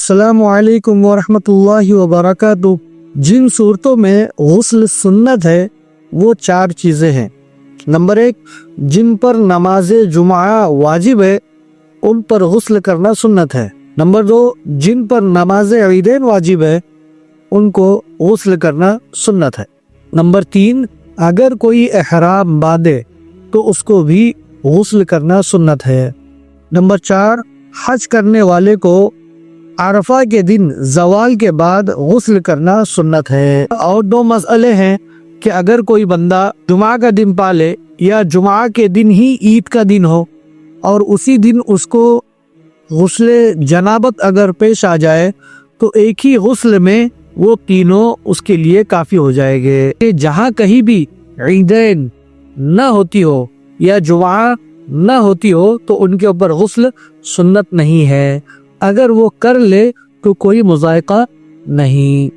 अस्सलामु अलैकुम वरहमतुल्लाहि वबरकातुहू। जिन सूरतों में गुस्ल सुन्नत है वो 4 चीज़ें हैं। नंबर 1, जिन पर नमाज जुमा वाजिब है उन पर गुस्ल करना सुन्नत है। नंबर 2, जिन पर नमाज ईदैन वाजिब है उनको गुस्ल करना सुन्नत है। नंबर 3, अगर कोई एहराम बांधे तो उसको भी गुस्ल करना सुन्नत है। नंबर 4, हज करने वाले को अरफा के दिन जवाल के बाद गुस्ल करना सुन्नत है। और 2 मसले हैं कि अगर कोई बंदा जुमा का दिन पाले या जुमा के दिन ही ईद का दिन हो और उसी दिन उसको गुस्ल जनाबत अगर पेश आ जाए तो एक ही गुस्ल में वो तीनों उसके लिए काफ़ी हो जाएंगे। जहाँ कहीं भी ईदैन न होती हो या जुमा न होती हो तो उनके ऊपर गुस्ल सुन्नत नहीं है। अगर वो कर ले तो कोई मुज़ायका नहीं।